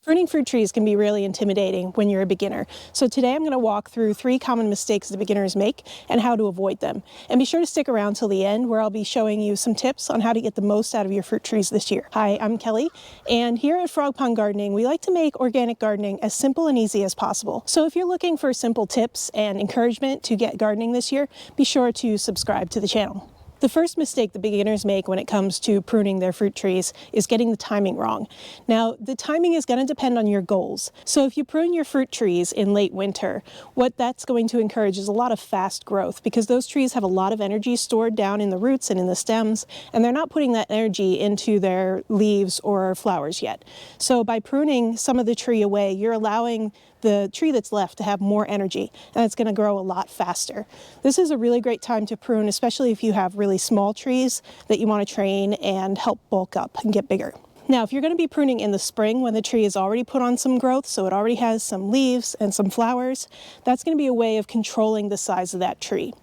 Pruning fruit trees can be really intimidating when you're a beginner. So today I'm going to walk through 3 common mistakes that beginners make and how to avoid them. And be sure to stick around till the end where I'll be showing you some tips on how to get the most out of your fruit trees this year. Hi, I'm Kelly, and here at Frog Pond Gardening, we like to make organic gardening as simple and easy as possible. So if you're looking for simple tips and encouragement to get gardening this year, be sure to subscribe to the channel. The first mistake that beginners make when it comes to pruning their fruit trees is getting the timing wrong. Now, the timing is going to depend on your goals. So if you prune your fruit trees in late winter, what that's going to encourage is a lot of fast growth because those trees have a lot of energy stored down in the roots and in the stems, and they're not putting that energy into their leaves or flowers yet. So by pruning some of the tree away, you're allowing the tree that's left to have more energy, and it's going to grow a lot faster. This is a really great time to prune, especially if you have really small trees that you want to train and help bulk up and get bigger. Now, if you're going to be pruning in the spring when the tree has already put on some growth, so it already has some leaves and some flowers, that's going to be a way of controlling the size of that tree.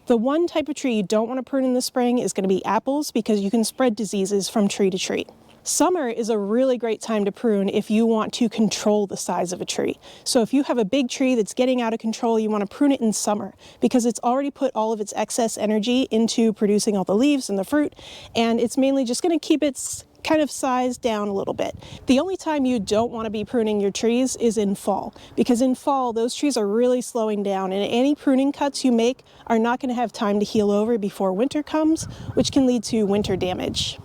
The one type of tree you don't want to prune in the spring is going to be apples because you can spread diseases from tree to tree. Summer is a really great time to prune if you want to control the size of a tree. So if you have a big tree that's getting out of control, you want to prune it in summer because it's already put all of its excess energy into producing all the leaves and the fruit, and it's mainly just going to keep its kind of size down a little bit. The only time you don't want to be pruning your trees is in fall, because in fall those trees are really slowing down, and any pruning cuts you make are not going to have time to heal over before winter comes, which can lead to winter damage.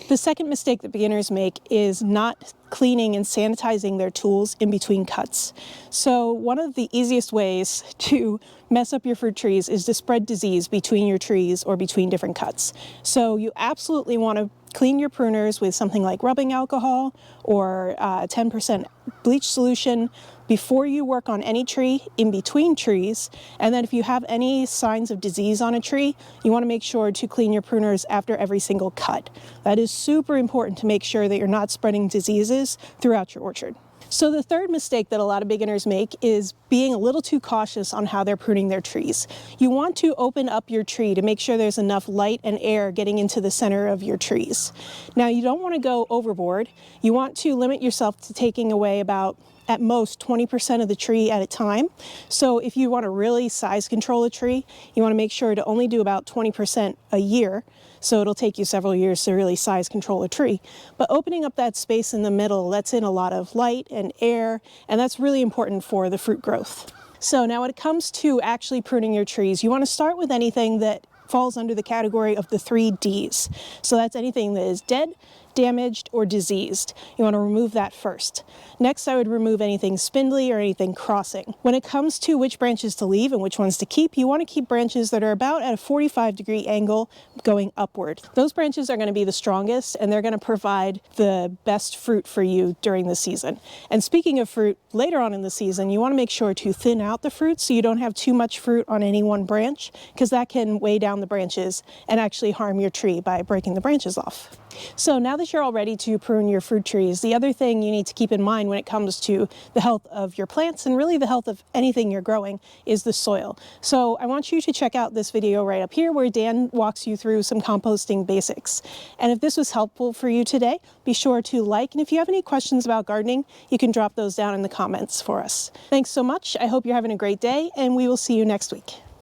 The second mistake that beginners make is not cleaning and sanitizing their tools in between cuts. So one of the easiest ways to mess up your fruit trees is to spread disease between your trees or between different cuts. So you absolutely want to clean your pruners with something like rubbing alcohol or 10% bleach solution before you work on any tree in between trees. And then if you have any signs of disease on a tree, you want to make sure to clean your pruners after every single cut. That is super important to make sure that you're not spreading diseases throughout your orchard. So the third mistake that a lot of beginners make is being a little too cautious on how they're pruning their trees. You want to open up your tree to make sure there's enough light and air getting into the center of your trees. Now, you don't want to go overboard. You want to limit yourself to taking away about at most 20% of the tree at a time. So if you want to really size control a tree, you want to make sure to only do about 20% a year. So it'll take you several years to really size control a tree. But opening up that space in the middle lets in a lot of light and air, and that's really important for the fruit growth. So now when it comes to actually pruning your trees, you want to start with anything that falls under the category of the 3 Ds. So that's anything that is dead, damaged, or diseased. You want to remove that first. Next, I would remove anything spindly or anything crossing. When it comes to which branches to leave and which ones to keep, you want to keep branches that are about at a 45-degree angle going upward. Those branches are going to be the strongest, and they're going to provide the best fruit for you during the season. And speaking of fruit, later on in the season, you want to make sure to thin out the fruit so you don't have too much fruit on any one branch, because that can weigh down the branches and actually harm your tree by breaking the branches off. So now that you're all ready to prune your fruit trees, the other thing you need to keep in mind when it comes to the health of your plants and really the health of anything you're growing is the soil. So I want you to check out this video right up here where Dan walks you through some composting basics. And if this was helpful for you today, be sure to like, and if you have any questions about gardening, you can drop those down in the comments for us. Thanks so much. I hope you're having a great day, and we will see you next week.